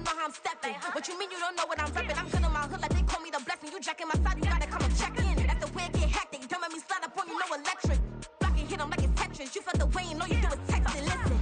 don't know how I'm stepping. What you mean you don't know what I'm repping? I'm good on my hood like they call me the blessing. You jacking my side, you gotta come and check in. That's the way it get hectic. Don't make me slide up on you, no electric. Block and hit them like it's Tetris. You felt the way and all you do is text and listen.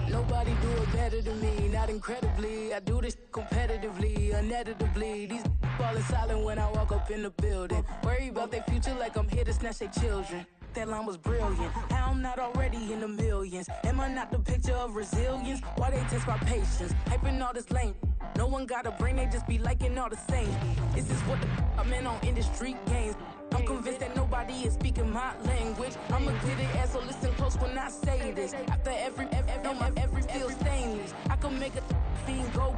Nobody do it better than me, not incredibly. I do this competitively, uneditably. These falling silent when I walk up in the building. Worry about their future like I'm here to snatch their children. That line was brilliant. How I'm not already in the millions? Am I not the picture of resilience? Why they test my patience? Hyping all this lame. No one got a brain, they just be liking all the same. This is what the I'm in on industry games. I'm convinced that nobody is speaking my language. I'm a good ass, so listen close when I say this. After every feel stainless. I can make a fiend go.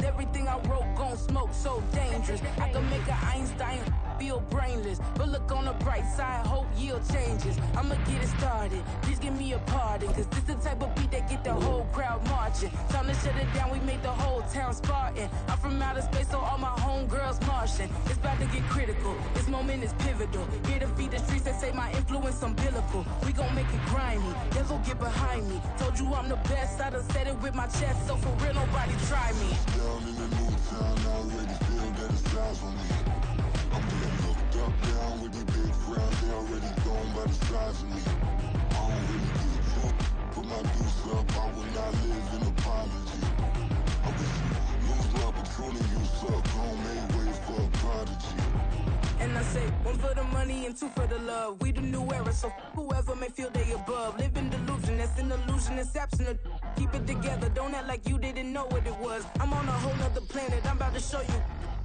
Everything I wrote gon' smoke, so dangerous. I can make an Einstein feel brainless. But look on the bright side, hope yield changes. I'ma get it started, please give me a pardon. Cause this the type of beat that get the whole crowd marching. Time to shut it down, we made the whole town Spartan. I'm from outer space, so all my homegirls Martian. It's about to get critical, this moment is pivotal. Here to feed the streets that say my influence umbilical. We gon' make it grimy, devil get behind me. Told you I'm the best, I done said it with my chest. So for real, nobody try me. Down in the new town, I already feel that it's eyes on me. I'm getting looked up, down with the big frowns. They already gone by the size of me. I don't really give a fuck. Put my deuce up, I will not live in apology. I wish you lose love, but truly you suck. Home made way for a prodigy. And I say, one for the money and two for the love. We the new era, so whoever may feel they above. Live in delusion, that's an illusion, it's absent. Keep it together, don't act like you didn't know what it was. I'm on a whole nother planet, I'm about to show you.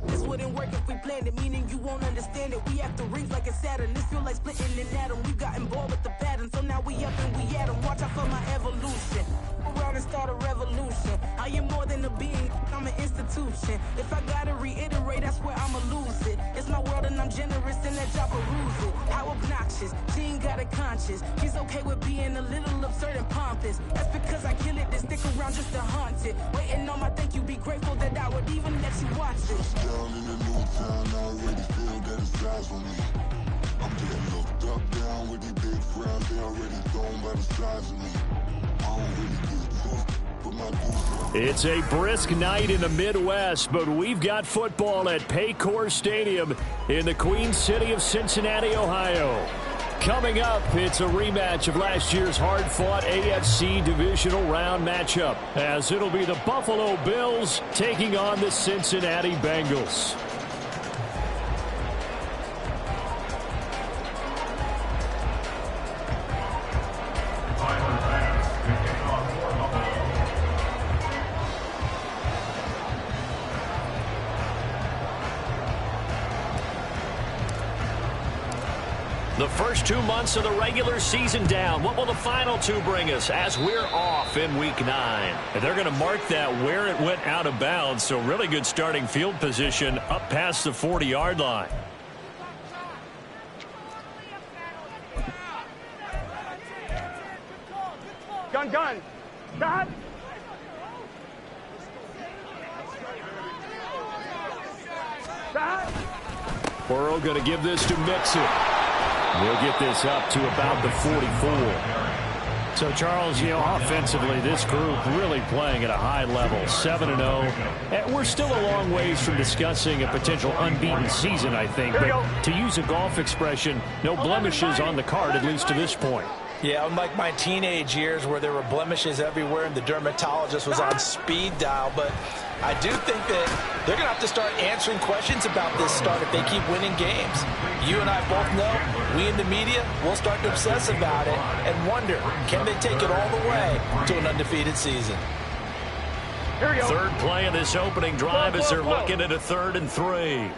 This wouldn't work if we planned it, meaning you won't understand it. We have to rings like a Saturn, this feel like splitting an atom. We got involved with the pattern, so now we up and we at 'em. Watch out for my evolution. Around and start a revolution. I am more than a being, I'm an institution. If I gotta reiterate, that's where I'ma lose it. It's my world and I'm generous and that job peruse it. How obnoxious, she ain't got a conscience. She's okay with being a little absurd and pompous. That's because I kill it, then stick around just to haunt it. Waiting on my thank you, be grateful that I would even let you watch it. Down in the new town, I already feel that it's eyes on me. I'm getting looked up, down with the big frowns. They already gone by the size of me. I don't really give a fuck. Put my deuce up. It's a brisk night in the Midwest, but we've got football at Paycor Stadium in the Queen City of Cincinnati, Ohio. Coming up, it's a rematch of last year's hard-fought AFC divisional round matchup, as it'll be the Buffalo Bills taking on the Cincinnati Bengals. The first 2 months of the regular season down. What will the final two bring us as we're off in Week 9? And they're going to mark that where it went out of bounds, so really good starting field position up past the 40-yard line. Gun. Stop. Burrow going to give this to Mixon. We'll get this up to about the 44. So, Charles, offensively, this group really playing at a high level, 7-0. And we're still a long ways from discussing a potential unbeaten season, I think. But to use a golf expression, no blemishes on the card, at least to this point. Yeah, unlike my teenage years where there were blemishes everywhere and the dermatologist was on speed dial. But I do think that they're going to have to start answering questions about this start if they keep winning games. You and I both know, we in the media, will start to obsess about it and wonder, can they take it all the way to an undefeated season? Here we go. Third play of this opening drive as they're looking at a 3rd and 3.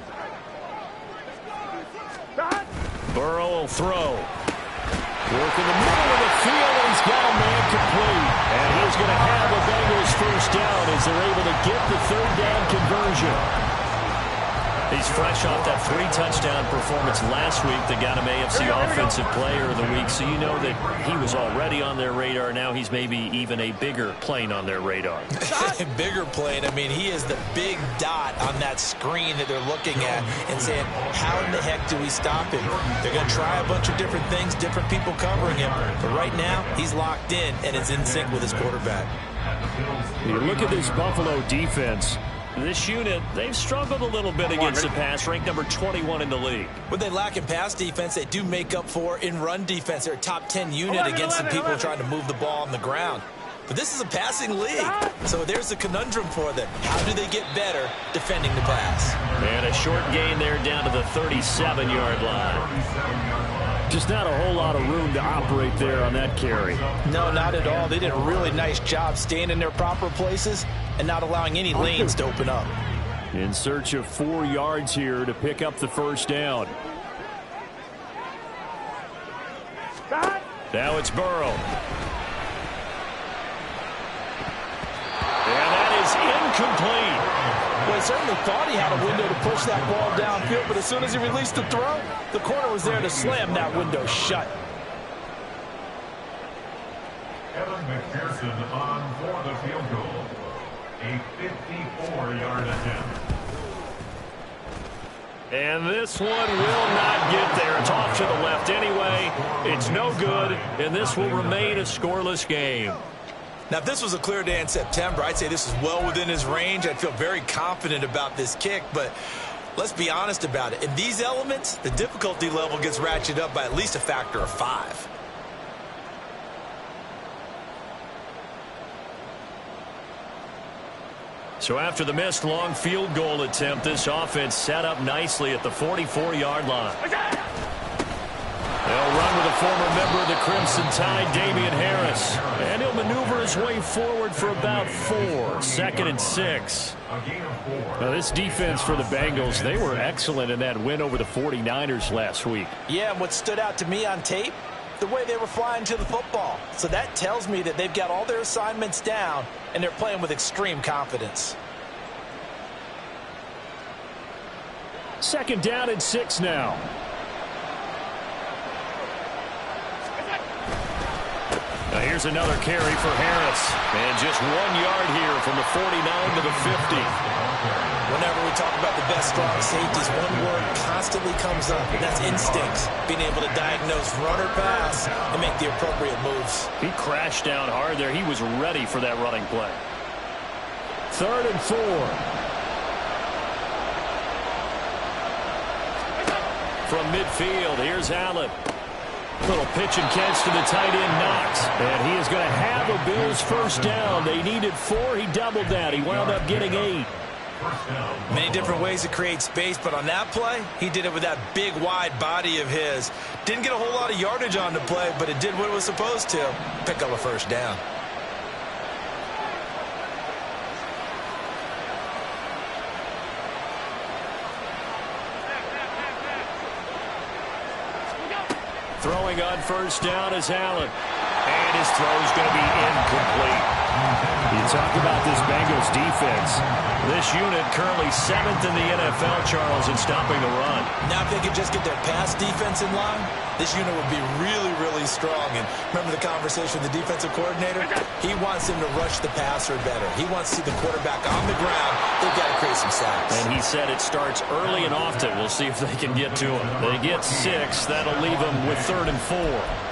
Burrow will throw. Work in the middle of the field, and he's got a man complete. And he's going to have the Bengals first down as they're able to get the 3rd down conversion. He's fresh off that 3-touchdown performance last week that got him AFC Offensive Player of the Week, so you know that he was already on their radar. Now he's maybe even a bigger plane on their radar. Bigger plane. I mean, he is the big dot on that screen that they're looking at and saying, how in the heck do we stop him? They're going to try a bunch of different things, different people covering him, but right now he's locked in and is in sync with his quarterback. You look at this Buffalo defense. This unit, they've struggled a little bit against the pass, ranked number 21 in the league. What they lack in pass defense, they do make up for in run defense. They're a top 10 unit against the people trying to move the ball on the ground. But this is a passing league, so there's a conundrum for them. How do they get better defending the pass? And a short gain there down to the 37-yard line. Just not a whole lot of room to operate there on that carry. No, not at all. They did a really nice job staying in their proper places and not allowing any lanes to open up. In search of 4 yards here to pick up the first down. Now it's Burrow. And that is incomplete. Well, he certainly thought he had a window to push that ball downfield, but as soon as he released the throw, the corner was there to slam that window shut. Evan McPherson on for the field goal. A 54-yard attempt. And this one will not get there. It's off to the left anyway. It's no good, and this will remain a scoreless game. Now, if this was a clear day in September, I'd say this is well within his range. I'd feel very confident about this kick, but let's be honest about it. In these elements, the difficulty level gets ratcheted up by at least a factor of 5. So after the missed long field goal attempt, this offense set up nicely at the 44-yard line. They'll run with a former member of the Crimson Tide, Damian Harris. And he'll maneuver his way forward for about 4. 2nd and 6. Now, this defense for the Bengals, they were excellent in that win over the 49ers last week. Yeah, and what stood out to me on tape, the way they were flying to the football. So that tells me that they've got all their assignments down, and they're playing with extreme confidence. 2nd down and 6 now. Now here's another carry for Harris. And just 1 yard here from the 49 to the 50. Whenever we talk about the best strong safeties, one word constantly comes up, and that's instincts. Being able to diagnose run or pass and make the appropriate moves. He crashed down hard there. He was ready for that running play. 3rd and 4. From midfield, here's Allen. Little pitch and catch to the tight end, Knox. And he is going to have a Bills first down. They needed 4. He doubled that. He wound up getting 8. Many different ways to create space, but on that play, he did it with that big, wide body of his. Didn't get a whole lot of yardage on the play, but it did what it was supposed to. Pick up a first down. Throwing on first down is Allen. And his throw is going to be incomplete. You talk about this Bengals defense. This unit currently 7th in the NFL, Charles, in stopping the run. Now if they could just get their pass defense in line, this unit would be really, really strong. And remember the conversation with the defensive coordinator? He wants them to rush the passer better. He wants to see the quarterback on the ground. They've got to create some sacks. And he said it starts early and often. We'll see if they can get to him. They get 6. That'll leave them with 3rd and 4.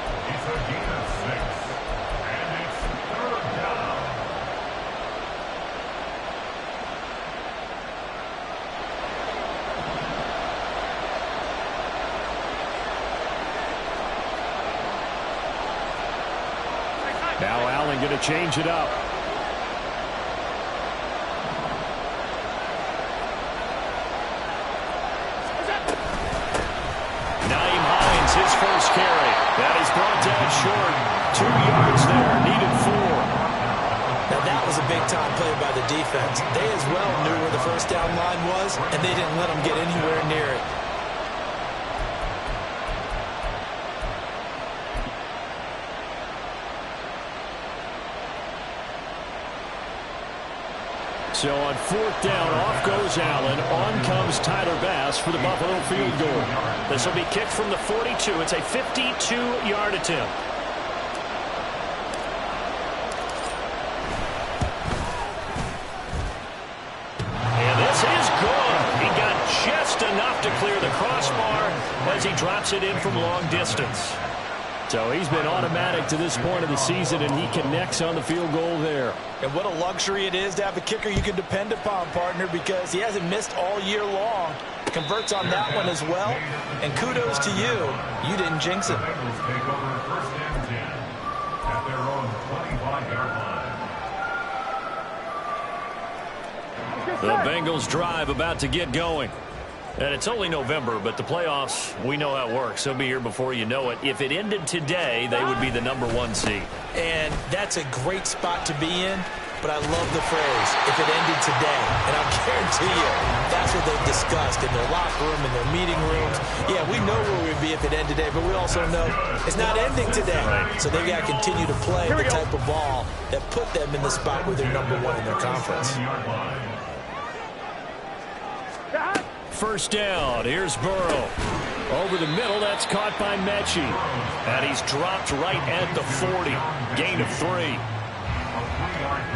Now Allen going to change it up. Nyheim Hines, his first carry. That is brought down short. 2 yards there, needed 4. Now Now, that was a big-time play by the defense. They as well knew where the first down line was, and they didn't let them get anywhere near it. So on 4th down, off goes Allen. On comes Tyler Bass for the Buffalo field goal. This will be kicked from the 42. It's a 52-yard attempt. And this is good. He got just enough to clear the crossbar as he drops it in from long distance. So he's been automatic to this point of the season, and he connects on the field goal there. And what a luxury it is to have a kicker you can depend upon, partner, because he hasn't missed all year long. Converts on that one as well. And kudos to you. You didn't jinx him. The Bengals take over 1st and 10 at their own 25-yard line. The Bengals drive about to get going. And it's only November, but the playoffs, we know how it works. They'll be here before you know it. If it ended today, they would be the #1 seed. And that's a great spot to be in, but I love the phrase, if it ended today. And I'll guarantee you, that's what they've discussed in their locker room, in their meeting rooms. Yeah, we know where we'd be if it ended today, but we also know it's not ending today. Right. So they've got to continue to play the type of ball that put them in the spot where they're #1 in their conference. 1st down. Here's Burrow. Over the middle, that's caught by Mechie. And he's dropped right at the 40. Gain of 3.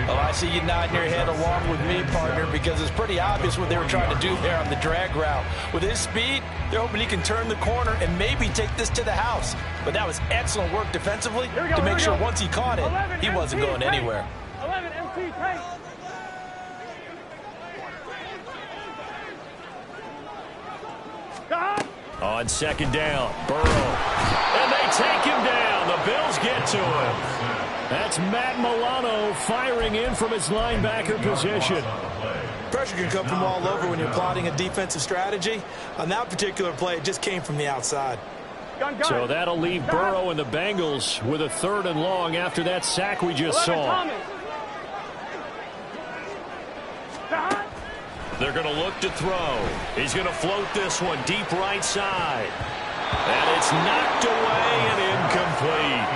Oh, I see you nodding your head along with me, partner, because it's pretty obvious what they were trying to do there on the drag route. With his speed, they're hoping he can turn the corner and maybe take this to the house. But that was excellent work defensively to make sure once he caught it, he wasn't going anywhere. 11 MC tight. On 2nd down, Burrow. And they take him down. The Bills get to him. That's Matt Milano firing in from his linebacker position. Pressure can come from all over when you're plotting a defensive strategy. On that particular play, it just came from the outside. So that'll leave Burrow and the Bengals with a 3rd and long after that sack we just saw. They're going to look to throw. He's going to float this one deep right side. And it's knocked away and incomplete.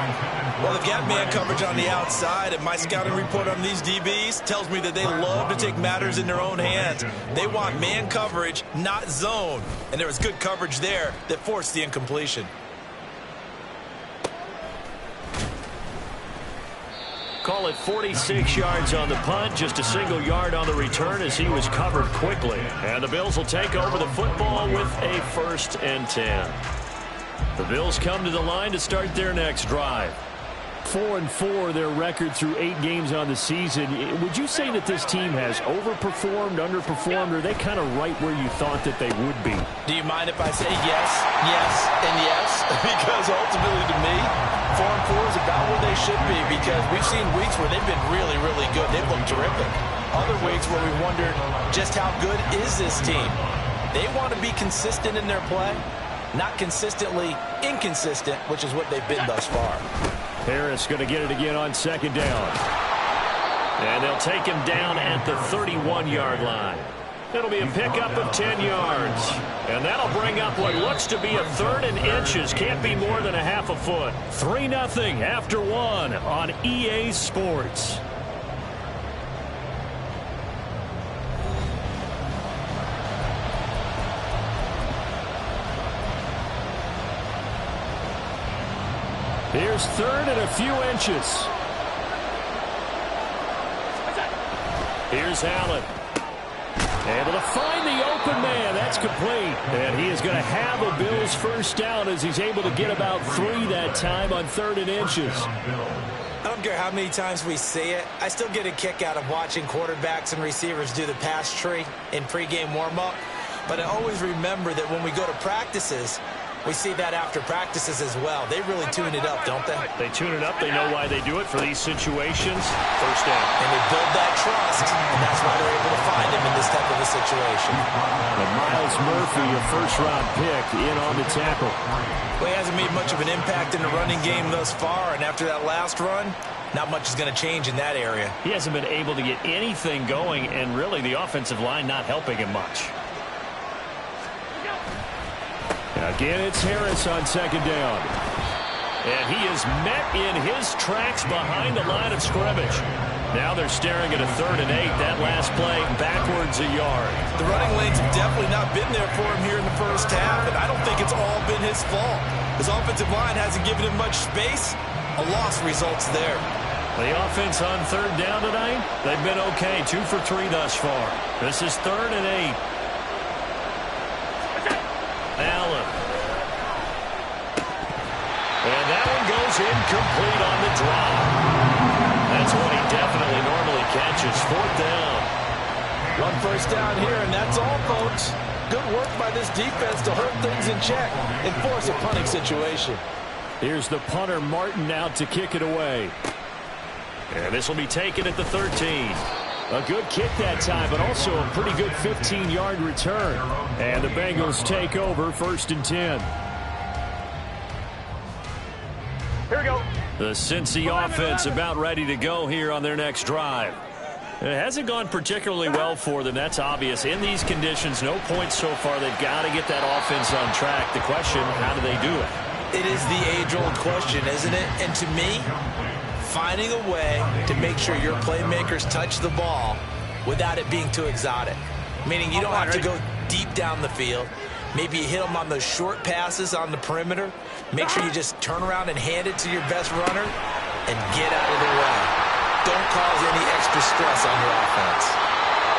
Well, they've got man coverage on the outside, and my scouting report on these DBs tells me that they love to take matters in their own hands. They want man coverage, not zone. And there was good coverage there that forced the incompletion. Call it 46 yards on the punt, just a single yard on the return as he was covered quickly. And the Bills will take over the football with a 1st and 10. The Bills come to the line to start their next drive. 4-4 their record through 8 games on the season. Would you say that this team has overperformed, underperformed, or are they kind of right where you thought that they would be? Do you mind if I say yes, yes, and yes? Because ultimately to me, 4-4 is about where they should be, because we've seen weeks where they've been really, really good. They've looked terrific. Other weeks where we wondered just how good is this team. They want to be consistent in their play, not consistently inconsistent, which is what they've been thus far. Harris going to get it again on 2nd down. And they'll take him down at the 31-yard line. It'll be a pickup of 10 yards. And that'll bring up what looks to be a 3rd and inches. Can't be more than a half a foot. 3-0 after 1 on EA Sports. Here's 3rd and a few inches. Here's Allen. Able to find the open man. That's complete. And he is going to have a Bills 1st down as he's able to get about 3 that time on 3rd and inches. I don't care how many times we see it. I still get a kick out of watching quarterbacks and receivers do the pass tree in pregame warm-up. But I always remember that when we go to practices, we see that after practices as well. They really tune it up, don't they? They tune it up. They know why they do it for these situations. 1st down. And they build that trust, and that's why they're able to find him in this type of a situation. And Myles Murphy, a 1st-round pick, in on the tackle. Well, he hasn't made much of an impact in the running game thus far, and after that last run, not much is going to change in that area. He hasn't been able to get anything going, and really the offensive line not helping him much. Again, it's Harris on second down. And he is met in his tracks behind the line of scrimmage. Now they're staring at a 3rd and 8. That last play backwards a yard. The running lanes have definitely not been there for him here in the first half, and I don't think it's all been his fault. His offensive line hasn't given him much space. A loss results there. The offense on 3rd down tonight, they've been okay. 2 for 3 thus far. This is 3rd and 8. Allen. And that one goes incomplete on the drop. That's what he definitely normally catches. 4th down. 1 first down here, and that's all, folks. Good work by this defense to hold things in check and force a punting situation. Here's the punter, Martin, out to kick it away. And this will be taken at the 13. A good kick that time, but also a pretty good 15-yard return. And the Bengals take over 1st and 10. Here we go. The Cincy offense about ready to go here on their next drive. It hasn't gone particularly well for them. That's obvious. In these conditions, no points so far. They've got to get that offense on track. The question, how do they do it? It is the age-old question, isn't it? And to me, finding a way to make sure your playmakers touch the ball without it being too exotic. Meaning you don't have to go deep down the field. Maybe you hit them on those short passes on the perimeter. Make sure you just turn around and hand it to your best runner and get out of the way. Don't cause any extra stress on your offense.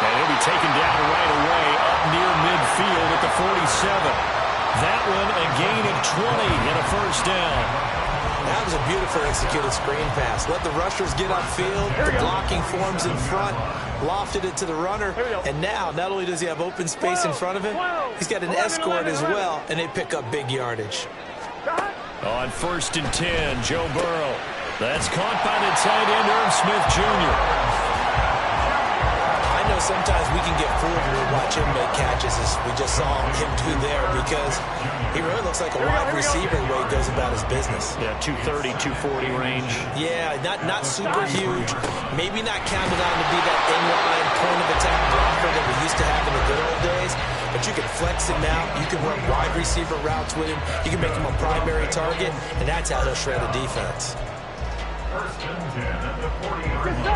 And he'll be taken down right away up near midfield at the 47. That one a gain of 20 and a 1st down. That was a beautiful executed screen pass. Let the rushers get upfield. The blocking forms in front. Lofted it to the runner. And now, not only does he have open space in front of him, he's got an escort as well, and they pick up big yardage. On 1st and 10, Joe Burrow. That's caught by the tight end, Irv Smith Jr. I know sometimes we can get fooled when we watch him make catches, as we just saw him do there, because he really looks like a wide receiver the way he goes about his business. Yeah, 230, 240 range. Yeah, not super huge. Maybe not counted on to be that inline point of attack blocker that we used to have in the good old days, but you can flex him out. You can run wide receiver routes with him. You can make him a primary target, and that's how he'll shred a defense.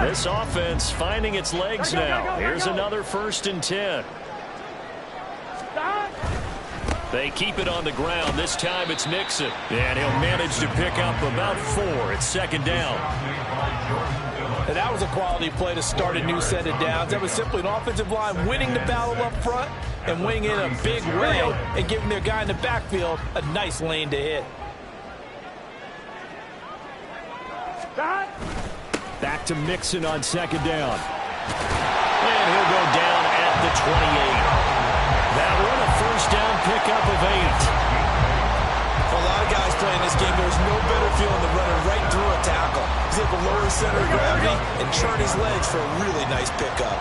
This offense finding its legs now. Here's another 1st and 10. They keep it on the ground. This time it's Mixon. And he'll manage to pick up about 4. It's 2nd down. And that was a quality play to start a new set of downs. That was simply an offensive line winning the battle up front and winning in a big way and giving their guy in the backfield a nice lane to hit. Back to Mixon on 2nd down. And he'll go down at the 28. That one a 1st down pickup of 8. For a lot of guys playing this game, there's no better feeling than running right through a tackle. He's able to lower his center of gravity and churn his legs for a really nice pickup.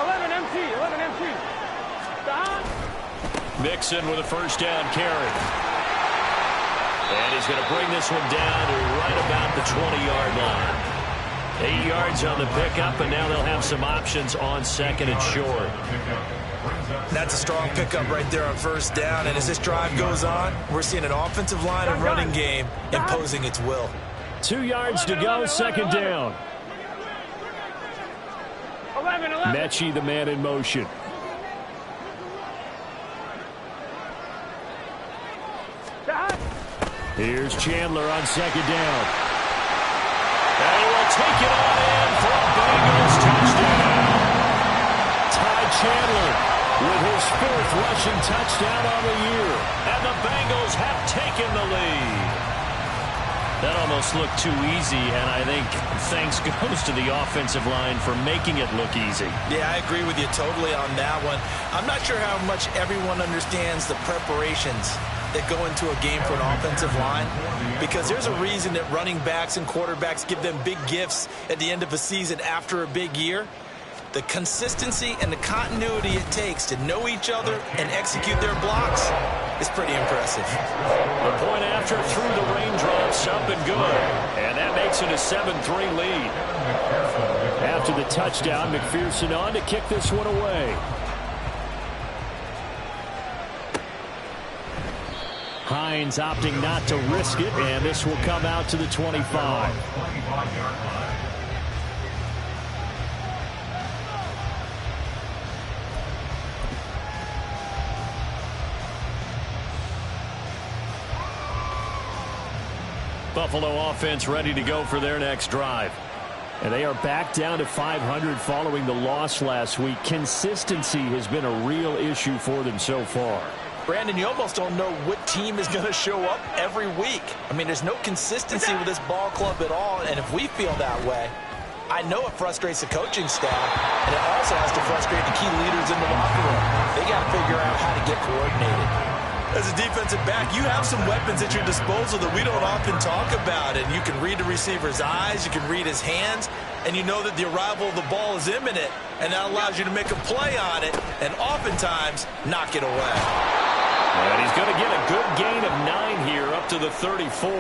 11 MT. Mixon with a 1st down carry. And he's going to bring this one down to right about the 20-yard line. 8 yards on the pickup, and now they'll have some options on 2nd and short. That's a strong pickup right there on 1st down, and as this drive goes on, we're seeing an offensive line and running game imposing its will. 2 yards to go, 2nd down. 11. Mechie, the man in motion. Here's Chandler on 2nd down. And he will take it on in for a Bengals touchdown. Ty Chandler with his 4th rushing touchdown on the year. And the Bengals have taken the lead. That almost looked too easy, and I think thanks goes to the offensive line for making it look easy. Yeah, I agree with you totally on that one. I'm not sure how much everyone understands the preparations that go into a game for an offensive line, because there's a reason that running backs and quarterbacks give them big gifts at the end of a season after a big year. the consistency and the continuity it takes to know each other and execute their blocks is pretty impressive. The point after through the raindrops, up and good. And that makes it a 7-3 lead. After the touchdown, McPherson on to kick this one away. Hines opting not to risk it, and this will come out to the 25. Buffalo offense ready to go for their next drive. And they are back down to 500 following the loss last week. Consistency has been a real issue for them so far. Brandon, you almost don't know what team is going to show up every week. I mean, there's no consistency with this ball club at all, and if we feel that way, I know it frustrates the coaching staff, and it also has to frustrate the key leaders in the locker room. They got to figure out how to get coordinated. As a defensive back, you have some weapons at your disposal that we don't often talk about, and you can read the receiver's eyes, you can read his hands, and you know that the arrival of the ball is imminent, and that allows you to make a play on it, and oftentimes knock it away. And he's going to get a good gain of 9 here up to the 34.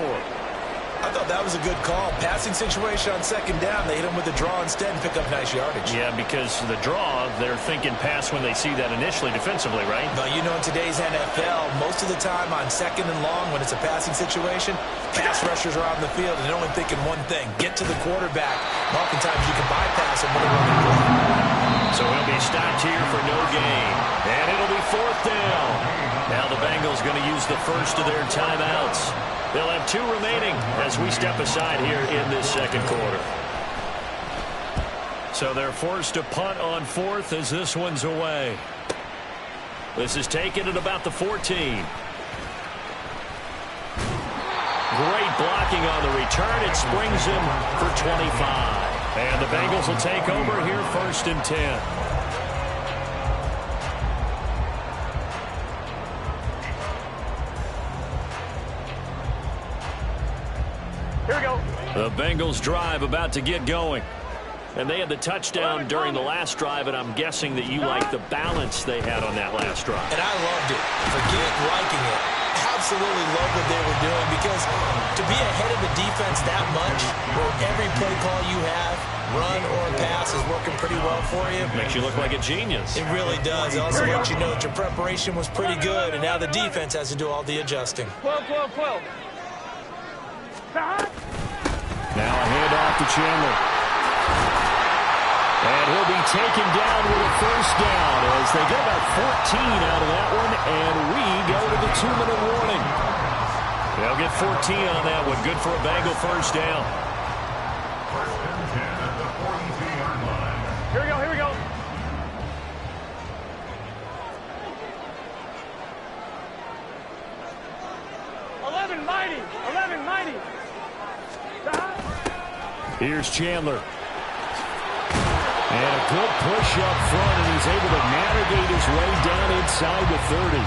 I thought that was a good call. Passing situation on second down. They hit him with the draw instead and pick up nice yardage. Yeah, because the draw, they're thinking pass when they see that initially defensively, right? Well, you know, in today's NFL, most of the time on second and long when it's a passing situation, pass rushers are out in the field and they're only thinking one thing, get to the quarterback. And oftentimes you can bypass him with a running play. So he'll be stopped here for no gain. And it'll be 4th down. Now the Bengals going to use the first of their timeouts. They'll have 2 remaining as we step aside here in this second quarter. So they're forced to punt on 4th as this one's away. This is taken at about the 14. Great blocking on the return. It springs him for 25. And the Bengals will take over here 1st and 10. Here we go. The Bengals drive about to get going. And they had the touchdown during the last drive, and I'm guessing that you like the balance they had on that last drive. And I loved it. Forget liking it. Absolutely love what they were doing, because to be ahead of the defense that much, where every play call you have, run or pass, is working pretty well for you. Makes you look like a genius. It really does. It also lets you know that your preparation was pretty good, and now the defense has to do all the adjusting. 12, 12, 12. Now a handoff to Chandler. And he'll be taken down with a 1st down as they get about 14 out of that one, and we go to the 2-minute warning. They'll get 14 on that one. Good for a Bengal 1st down. 1st and 10 at the 42-yard line. Here we go, here we go. Mighty. 11 mighty. Here's Chandler. And a good push up front, and he's able to navigate his way down inside the 30.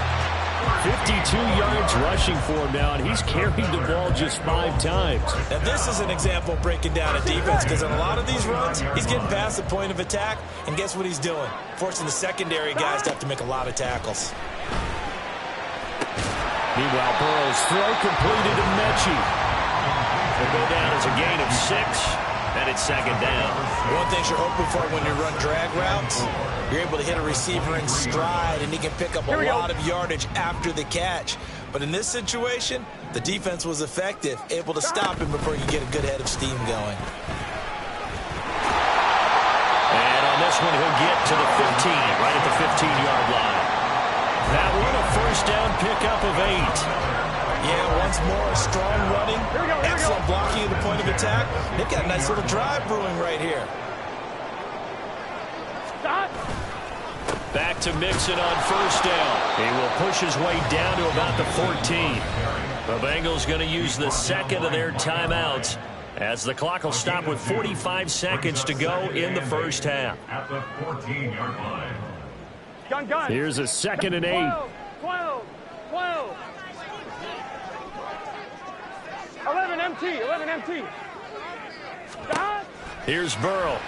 52 yards rushing for him now, and he's carried the ball just 5 times. Now, this is an example of breaking down a defense, because on a lot of these runs, he's getting past the point of attack, and guess what he's doing? Forcing the secondary guys to have to make a lot of tackles. Meanwhile, Burrow's throw completed to Mechie. It'll go down as a gain of 6. And it's 2nd down. One thing you're hoping for when you run drag routes, you're able to hit a receiver in stride, and he can pick up a lot of yardage after the catch. But in this situation, the defense was effective, able to stop him before you get a good head of steam going. And on this one, he'll get to the 15, right at the 15-yard line. That one, a 1st down pickup of 8. Yeah, once more, strong running, excellent blocking at the point of attack. They've got a nice little drive brewing right here. Back to Mixon on 1st down. He will push his way down to about the 14. The Bengals going to use the 2nd of their timeouts as the clock will stop with 45 seconds to go in the 1st half. At the 14-yard line. Gun. Here's a 2nd and 8. 12. 11 MT. Here's Burrow.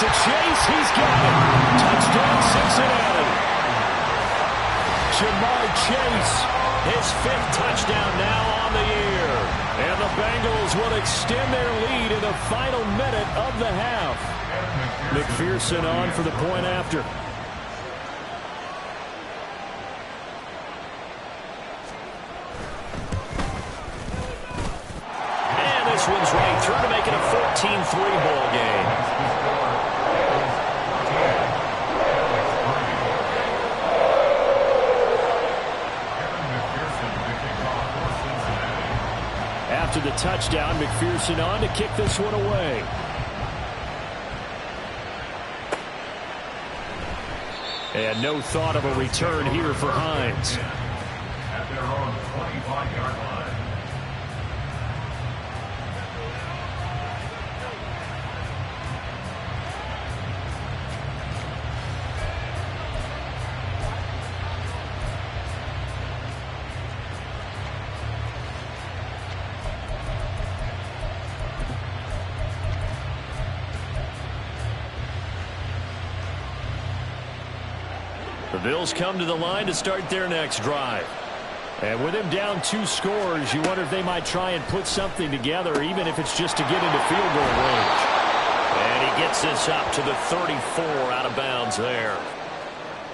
to Chase. He's got it. Touchdown, Cincinnati. Ja'Marr Chase, his 5th touchdown now on the year. And the Bengals will extend their lead in the final minute of the half. McPherson on for the point after. And this one's right through to make it a 14-3 ball game. After the touchdown, McPherson on to kick this one away. And no thought of a return here for Hines. At their own 25-yard line. The Bills come to the line to start their next drive. And with him down 2 scores, you wonder if they might try and put something together, even if it's just to get into field goal range. And he gets this up to the 34 out of bounds there.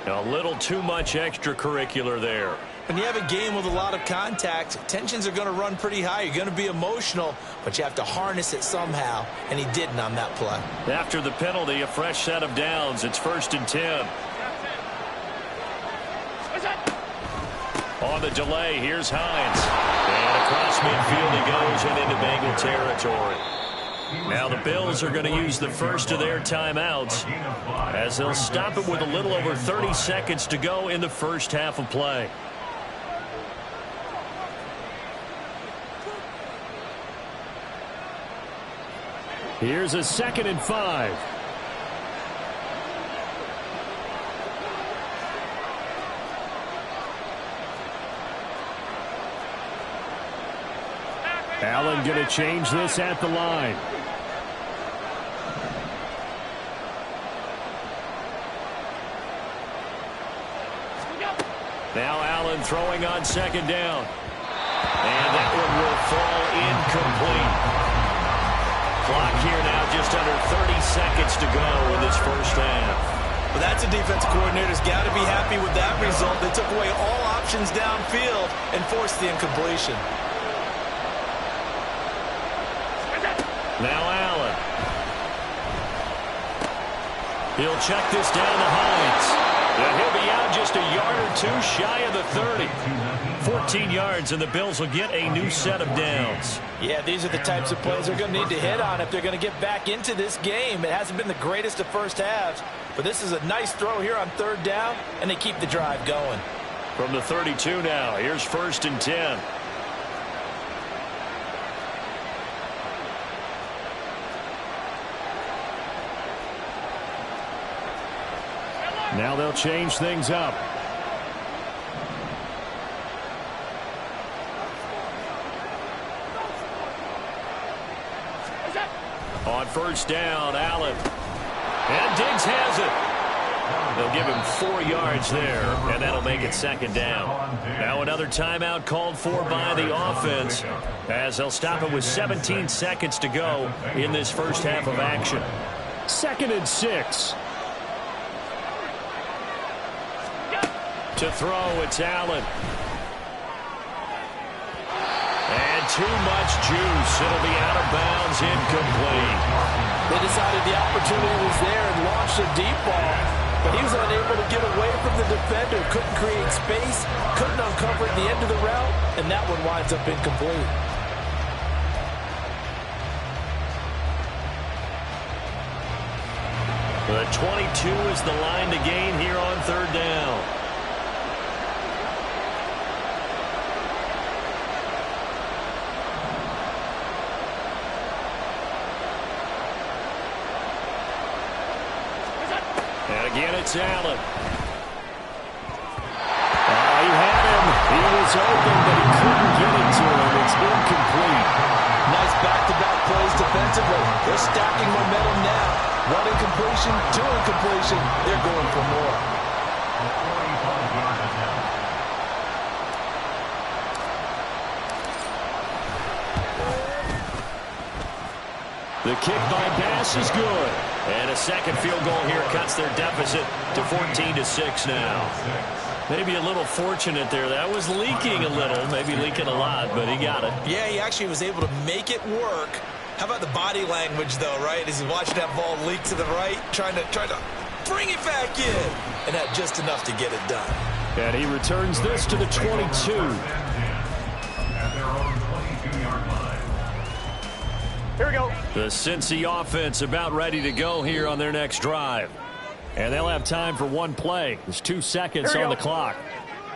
A little too much extracurricular there. When you have a game with a lot of contact, tensions are going to run pretty high. You're going to be emotional, but you have to harness it somehow, and he didn't on that play. After the penalty, a fresh set of downs. It's 1st and 10. On the delay, here's Hines. And across midfield he goes and into Bengal territory. Now the Bills are going to use the first of their timeouts as they'll stop it with a little over 30 seconds to go in the first half of play. Here's a 2nd and 5. Allen going to change this at the line. Now Allen throwing on 2nd down. And that one will fall incomplete. Clock here now just under 30 seconds to go in this first half. Well, that's a defensive coordinator's got to be happy with that result. They took away all options downfield and forced the incompletion. Now Allen. He'll check this down to Hines. And he'll be out just a yard or 2 shy of the 30. 14 yards, and the Bills will get a new set of downs. Yeah, these are the types of plays they're going to need to hit on if they're going to get back into this game. It hasn't been the greatest of first halves, but this is a nice throw here on 3rd down, and they keep the drive going. From the 32 now, here's 1st and 10. Now they'll change things up. On 1st down, Allen. And Diggs has it. They'll give him 4 yards there, and that'll make it 2nd down. Now another timeout called for by the offense, as they'll stop it with 17 seconds to go in this first half of action. 2nd and 6. To throw, it's Allen. And too much juice. It'll be out of bounds, incomplete. They decided the opportunity was there and launched a deep ball, but he was unable to get away from the defender. Couldn't create space, couldn't uncover at the end of the route, and that one winds up incomplete. The 22 is the line to gain here on 3rd down. Again, it's Allen. He had him. He was open, but he couldn't get it to him. It's incomplete. Nice back-to-back plays defensively. They're stacking momentum now. One incompletion, two incompletion. They're going for more. The kick by Bass is good. And a second field goal here cuts their deficit to 14-6 now. Maybe a little fortunate there. That was leaking a little, maybe leaking a lot, but he got it. Yeah, he actually was able to make it work. How about the body language, though, right? As he's watching that ball leak to the right, trying to bring it back in. And had just enough to get it done. And he returns this to the 22. At their own 22-yard line. Here we go. The Cincy offense about ready to go here on their next drive. And they'll have time for one play. There's 2 seconds on the clock.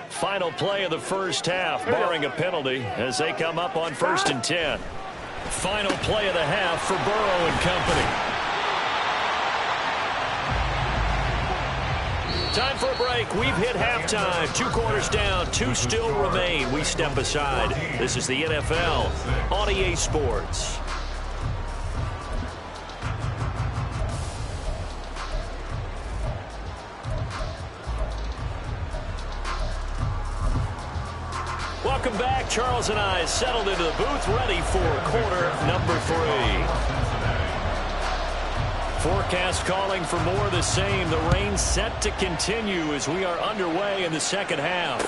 Final play of the first half, barring a penalty, as they come up on 1st and 10. Final play of the half for Burrow and company. Time for a break. We've hit halftime. 2 quarters down. 2 still remain. We step aside. This is the NFL on EA Sports. Welcome back. Charles and I settled into the booth, ready for quarter number 3. Forecast calling for more of the same. The rain set to continue as we are underway in the second half.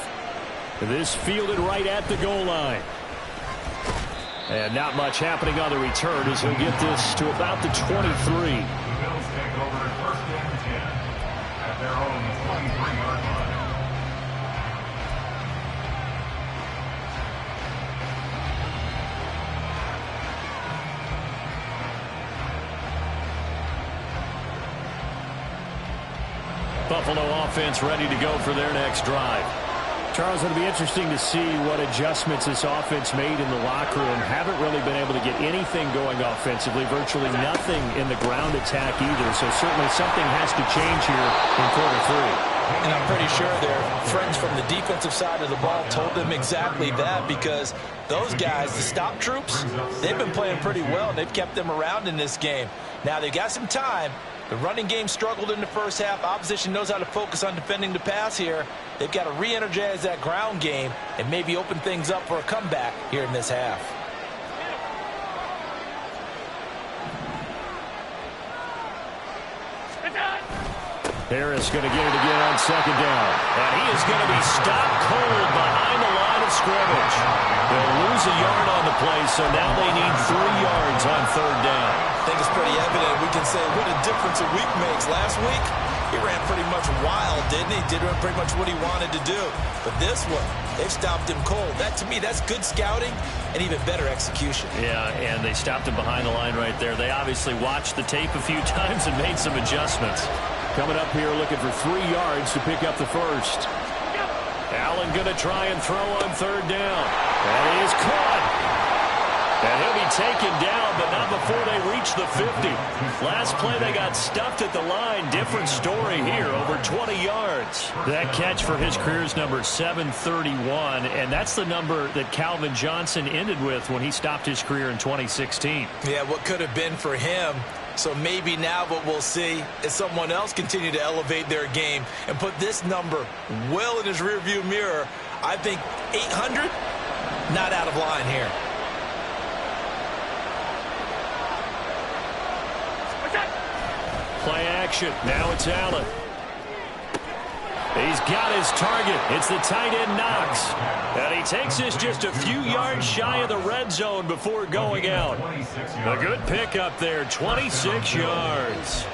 This fielded right at the goal line. And not much happening on the return as he'll get this to about the 23. The Bills take over 1st and 10 at their own 23-yard line. Buffalo offense ready to go for their next drive. Charles, it'll be interesting to see what adjustments this offense made in the locker room. Haven't really been able to get anything going offensively, virtually nothing in the ground attack either. So certainly something has to change here in quarter 3. And I'm pretty sure their friends from the defensive side of the ball told them exactly that, because those guys, the stop troops, they've been playing pretty well, and they've kept them around in this game. Now they've got some time. The running game struggled in the first half. Opposition knows how to focus on defending the pass here. They've got to re-energize that ground game and maybe open things up for a comeback here in this half. Harris going to get it again on 2nd down. And he is going to be stopped cold behind the line of scrimmage. They'll lose a yard on the play, so now they need 3 yards on 3rd down. I think it's pretty evident. We can say what a difference a week makes. Last week, he ran pretty much wild, didn't he? Did pretty much what he wanted to do. But this one, they've stopped him cold. That, to me, that's good scouting and even better execution. Yeah, and they stopped him behind the line right there. They obviously watched the tape a few times and made some adjustments. Coming up here looking for 3 yards to pick up the first. Allen going to try and throw on 3rd down. And he is caught. And he'll be taken down, but not before they reach the 50. Last play they got stuffed at the line. Different story here, over 20 yards. That catch for his career's number 731, and that's the number that Calvin Johnson ended with when he stopped his career in 2016. Yeah, what could have been for him. So maybe now what we'll see is someone else continue to elevate their game and put this number well in his rearview mirror. I think 800, not out of line here. Play action. Now it's Allen. He's got his target. It's the tight end Knox. And he takes this just a few yards shy of the red zone before going out. A good pickup there, 26 yards.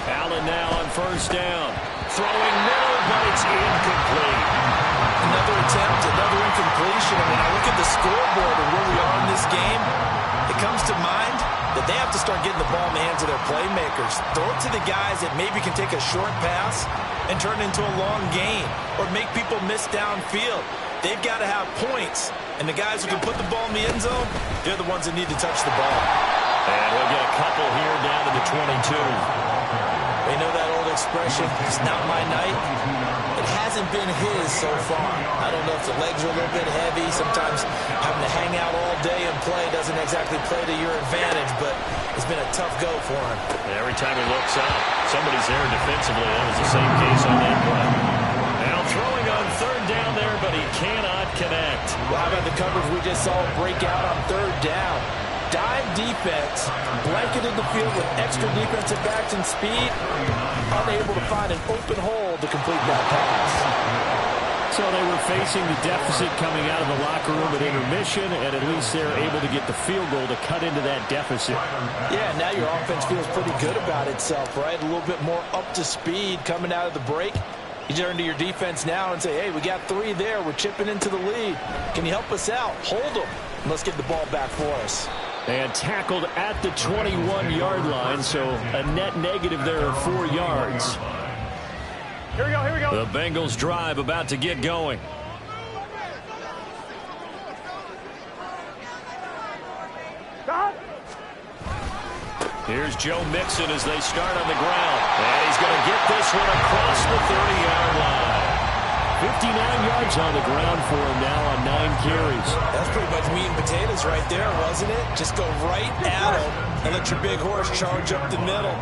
Allen now on 1st down. Throwing middle, but it's incomplete. Another attempt, another incompletion. And when I look at the scoreboard and where we are in this game, it comes to mind that they have to start getting the ball in the hands of their playmakers. Throw it to the guys that maybe can take a short pass and turn it into a long gain or make people miss downfield. They've got to have points. And the guys who can put the ball in the end zone, they're the ones that need to touch the ball. And we'll get a couple here down to the 22. They know that old expression, it's not my night. It hasn't been his so far. I don't know if the legs are a little bit heavy. Sometimes having to hang out all day and play doesn't exactly play to your advantage, but it's been a tough go for him. Every time he looks up, somebody's there defensively. That was the same case on that play. Now throwing on third down there, but he cannot connect. Well, how about the coverage we just saw break out on third down? Dime defense, blanketed the field with extra defensive backs and speed, unable to find an open hole to complete that pass. So they were facing the deficit coming out of the locker room at intermission, and at least they're able to get the field goal to cut into that deficit. Yeah, now your offense feels pretty good about itself, right? A little bit more up to speed coming out of the break. You turn to your defense now and say, hey, we got 3 there. We're chipping into the lead. Can you help us out? Hold them. And let's get the ball back for us. And tackled at the 21-yard line, so a net negative there of 4 yards. Here we go, here we go. The Bengals drive about to get going. Stop. Here's Joe Mixon as they start on the ground. And he's going to get this one across the 30-yard line. 59 yards on the ground for him now on 9 carries. That's pretty much meat and potatoes right there, wasn't it? Just go right at him and let your big horse charge up the middle.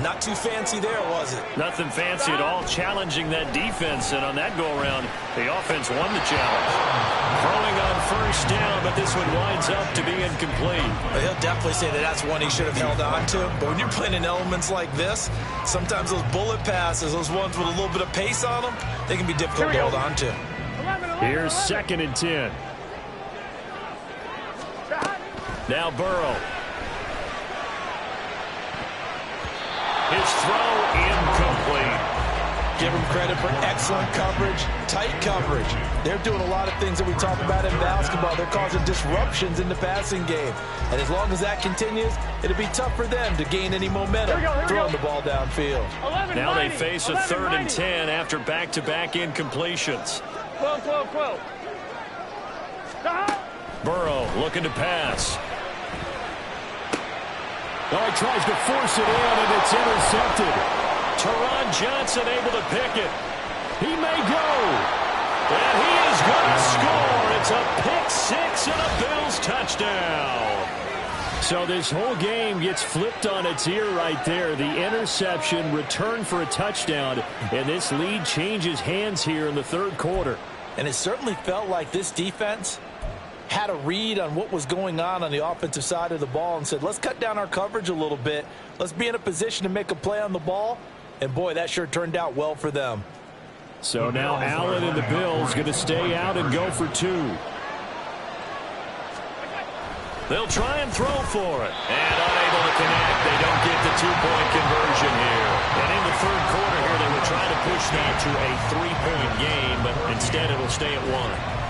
Not too fancy there, was it? Nothing fancy at all, challenging that defense. And on that go-around, the offense won the challenge. Throwing on first down, but this one winds up to be incomplete. Well, he'll definitely say that that's one he should have held on to. But when you're playing in elements like this, sometimes those bullet passes, those ones with a little bit of pace on them, they can be difficult to hold on to. Here's 2nd and 10. Now Burrow. His throw incomplete. Give them credit for excellent coverage, tight coverage. They're doing a lot of things that we talk about in basketball. They're causing disruptions in the passing game. And as long as that continues, it'll be tough for them to gain any momentum throwing the ball downfield. Now they face a 3rd and 10 after back-to-back incompletions. 12. Burrow looking to pass. Oh, he tries to force it in, and it's intercepted. Teron Johnson able to pick it. He may go. And he is going to score. It's a pick 6 and a Bills touchdown. So this whole game gets flipped on its ear right there. The interception, return for a touchdown, and this lead changes hands here in the 3rd quarter. And it certainly felt like this defense had a read on what was going on the offensive side of the ball and said, let's cut down our coverage a little bit. Let's be in a position to make a play on the ball. And, boy, that sure turned out well for them. So now Allen and the Bills going to stay out and go for 2. They'll try and throw for it. And unable to connect. They don't get the 2-point conversion here. And in the 3rd quarter here, they were trying to push that to a 3-point game, but instead it'll stay at 1.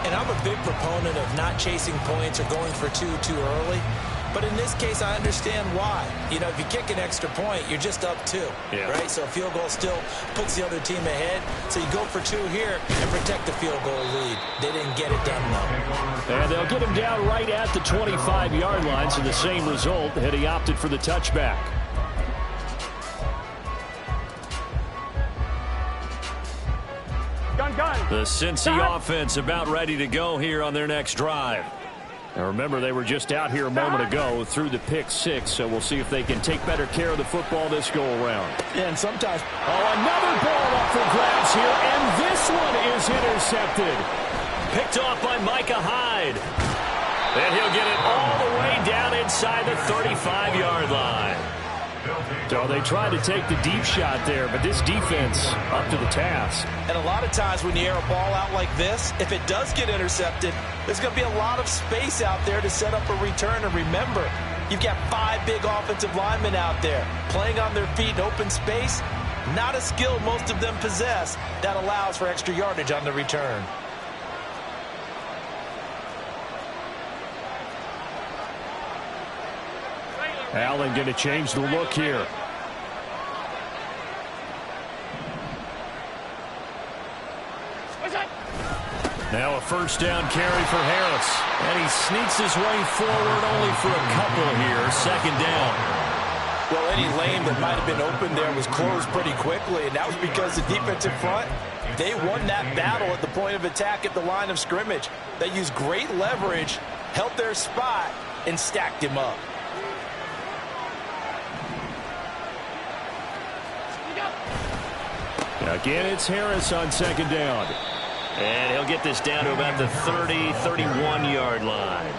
And I'm a big proponent of not chasing points or going for 2 too early. But in this case, I understand why. You know, if you kick an extra point, you're just up 2, right? So a field goal still puts the other team ahead. So you go for 2 here and protect the field goal lead. They didn't get it done, though. And they'll get him down right at the 25-yard line, so the same result had he opted for the touchback. The Cincy offense about ready to go here on their next drive. Now remember, they were just out here a moment ago through the pick 6, so we'll see if they can take better care of the football this go-around. Yeah, and sometimes... Oh, another ball up for grabs here, and this one is intercepted. Picked off by Micah Hyde. And he'll get it all the way down inside the 35-yard line. So they tried to take the deep shot there, but this defense up to the task. And a lot of times when you air a ball out like this, if it does get intercepted, there's going to be a lot of space out there to set up a return. And remember, you've got 5 big offensive linemen out there playing on their feet in open space. Not a skill most of them possess that allows for extra yardage on the return. Allen going to change the look here. Now a first down carry for Harris. And he sneaks his way forward only for a couple here. 2nd down. Well, any lane that might have been open there was closed pretty quickly, and that was because the defensive front, they won that battle at the point of attack at the line of scrimmage. They used great leverage, held their spot, and stacked him up. Again, it's Harris on second down. And he'll get this down to about the 30, 31-yard line.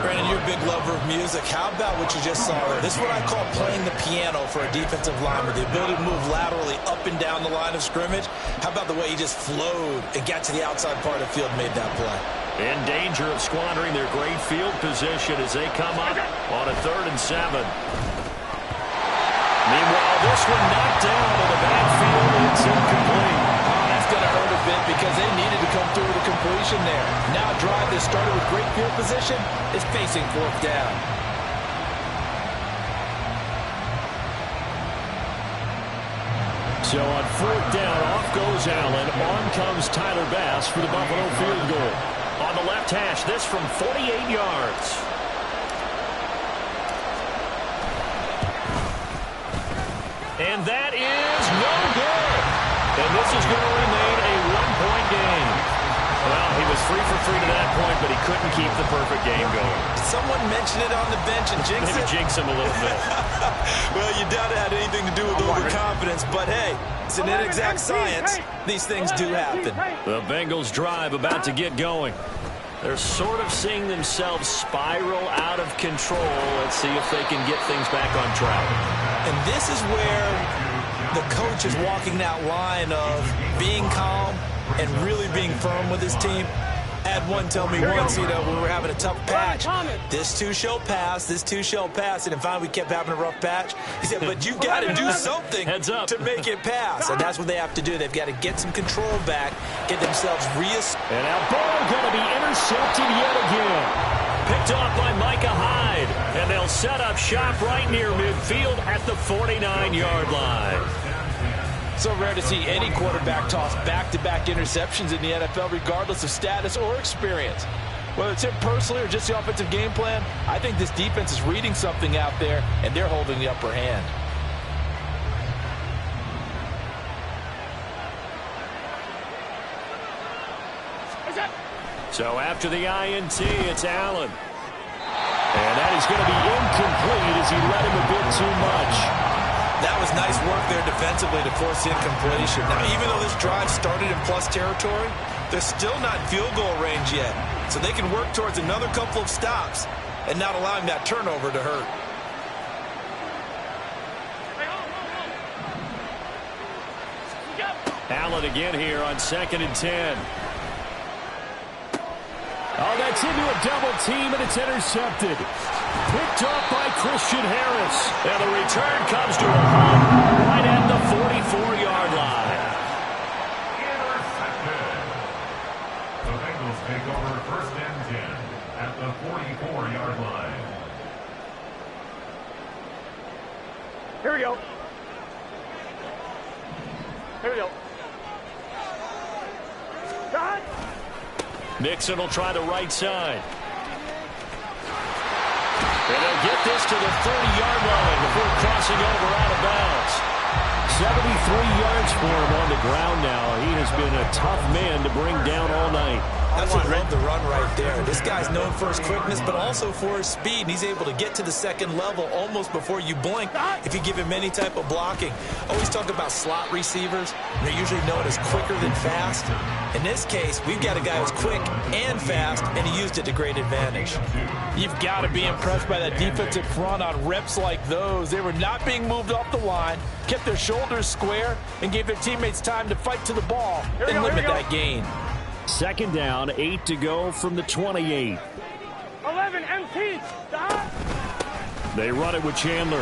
Brandon, you're a big lover of music. How about what you just saw there? This is what I call playing the piano for a defensive lineman, the ability to move laterally up and down the line of scrimmage. How about the way he just flowed and got to the outside part of the field and made that play? In danger of squandering their great field position as they come up on a 3rd and 7. Meanwhile, this one knocked down in the backfield. It's incomplete. That's going to hurt a bit because they needed to come through with a completion there. Now a drive that started with great field position is facing 4th down. So on 4th down, off goes Allen. On comes Tyler Bass for the Buffalo field goal. On the left hash, this from 48 yards. And that is no good. And this is going to remain a 1-point game. Well, he was 3 for 3 to that point, but he couldn't keep the perfect game going. Someone mentioned it on the bench and jinxed it. Maybe jinx him a little bit. Well, you doubt it had anything to do with overconfidence, but hey, it's an inexact science. These things do happen. The Bengals drive about to get going. They're sort of seeing themselves spiral out of control. Let's see if they can get things back on track. And this is where the coach is walking that line of being calm and really being firm with his team. I had one tell me once, when we were having a tough patch, this too shall pass, this too shall pass. And finally we kept having a rough patch. He said, but you got to do something to make it pass. And that's what they have to do. They've got to get some control back, get themselves reestablished. And now ball going to be intercepted yet again. Picked off by Micah Hyde. And they'll set up shop right near midfield at the 49-yard line. So rare to see any quarterback toss back-to-back interceptions in the NFL, regardless of status or experience. Whether it's him personally or just the offensive game plan, I think this defense is reading something out there, and they're holding the upper hand. So after the INT, it's Allen. And that is going to be incomplete as he let him a bit too much. That was nice work there defensively to force the incompletion. Now, even though this drive started in plus territory, they're still not in field goal range yet. So they can work towards another couple of stops and not allowing that turnover to hurt. Allen again here on 2nd and 10. Oh, that's into a double team, and it's intercepted. Picked up by Christian Harris. And the return comes to a halt right at the 44-yard line. Intercepted. The Bengals take over 1st and 10 at the 44-yard line. Here we go. Here we go. Got it. Mixon will try the right side. And they'll get this to the 30-yard line before crossing over out of bounds. 73 yards for him on the ground now. He has been a tough man to bring down all night. That's what led the run right there. This guy's known for his quickness, but also for his speed. And he's able to get to the second level almost before you blink if you give him any type of blocking. Always talk about slot receivers. They're usually known as quicker than fast. In this case, we've got a guy who's quick and fast, and he used it to great advantage. You've got to be impressed by that defensive front on reps like those. They were not being moved off the line, kept their shoulders square, and gave their teammates time to fight to the ball and limit that gain. 2nd down, 8 to go from the 28. 11 MT. Stop. They run it with Chandler.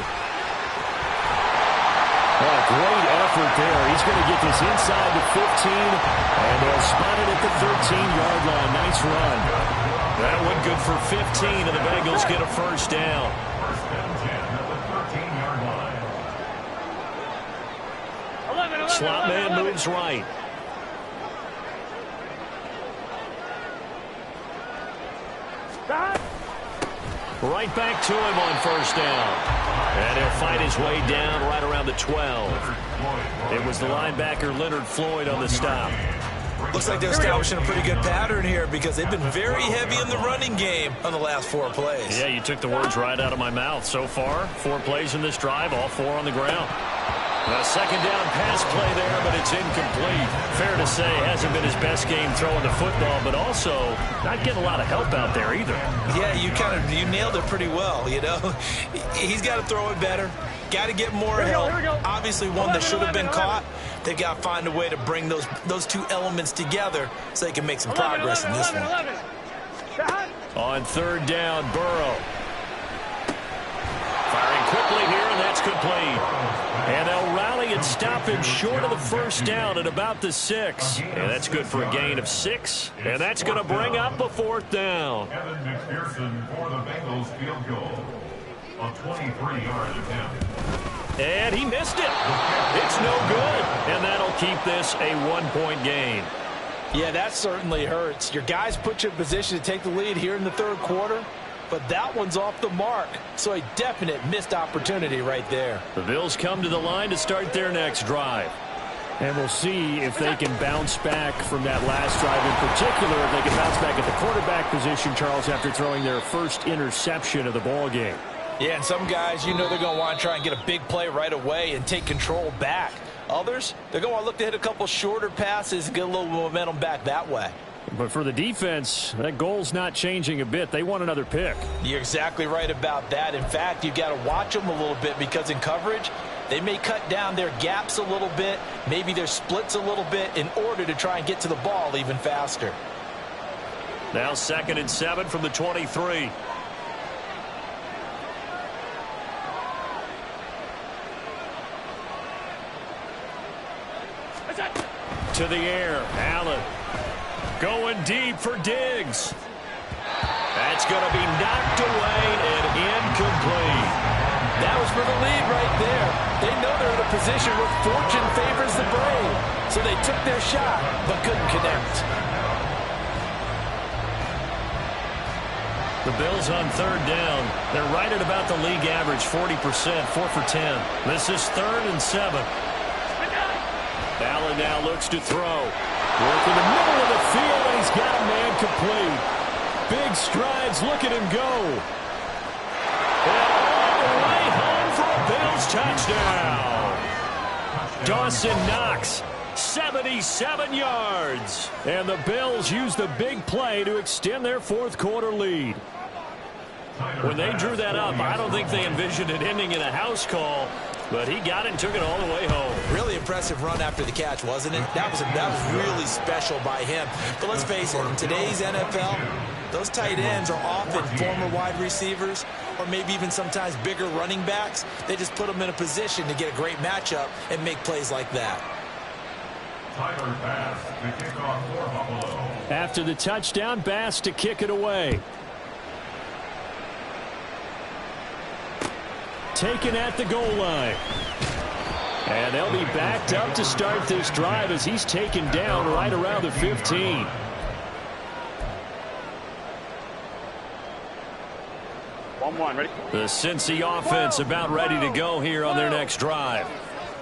Oh, great effort there. He's going to get this inside the 15, and they'll spot it at the 13-yard line. Nice run. That one good for 15, and the Bengals get a 1st down. 1st and 10 at the 13-yard line. 11. Slot man moves right. Right back to him on first down. And he'll fight his way down right around the 12. It was the linebacker Leonard Floyd on the stop. Looks like they're establishing a pretty good pattern here because they've been very heavy in the running game on the last 4 plays. Yeah, you took the words right out of my mouth. So far, 4 plays in this drive, all 4 on the ground. A second down pass play there, but it's incomplete. Fair to say, hasn't been his best game throwing the football, but also not getting a lot of help out there either. Yeah, you nailed it pretty well, you know. He's got to throw it better. Got to get more help. Obviously, one that should have been caught. They've got to find a way to bring those 2 elements together so they can make some progress in this one. On third down, Burrow. Firing quickly here, and that's complete. And they'll rally and stop him short of the first down at about the 6. And that's good for a gain of 6. And that's going to bring up a 4th down. Evan McPherson for the Bengals field goal. A 23-yard attempt. And he missed it. It's no good. And that'll keep this a 1-point game. Yeah, that certainly hurts. Your guys put you in position to take the lead here in the 3rd quarter. But that one's off the mark. So a definite missed opportunity right there. The Bills come to the line to start their next drive. And we'll see if they can bounce back from that last drive in particular. If they can bounce back at the quarterback position, Charles, after throwing their first interception of the ball game. Yeah, and some guys, you know they're going to want to try and get a big play right away and take control back. Others, they're going to want to look to hit a couple shorter passes and get a little momentum back that way. But for the defense, that goal's not changing a bit. They want another pick. You're exactly right about that. In fact, you've got to watch them a little bit because in coverage, they may cut down their gaps a little bit, maybe their splits a little bit in order to try and get to the ball even faster. Now 2nd and 7 from the 23. To the air, Allen. Going deep for Diggs. That's going to be knocked away and incomplete. That was for the lead right there. They know they're in a position where fortune favors the brave. So they took their shot, but couldn't connect. The Bills on 3rd down. They're right at about the league average, 40%, 4 for 10. This is 3rd and 7. Allen now looks to throw. Work in the middle of the field, and he's got a man complete. Big strides. Look at him go. And all the way home for a Bills touchdown. Dawson Knox, 77 yards. And the Bills use the big play to extend their 4th quarter lead. When they drew that up, I don't think they envisioned it ending in a house call. But he got it and took it all the way home. Really impressive run after the catch, wasn't it? That was really special by him. But let's face it, in today's NFL, those tight ends are often former wide receivers or maybe even sometimes bigger running backs. They just put them in a position to get a great matchup and make plays like that. Tyler Bass to kick off for Buffalo. After the touchdown, Bass to kick it away. Taken at the goal line. And they'll be backed up to start this drive as he's taken down right around the 15. Ready? The Cincy offense about ready to go here on their next drive.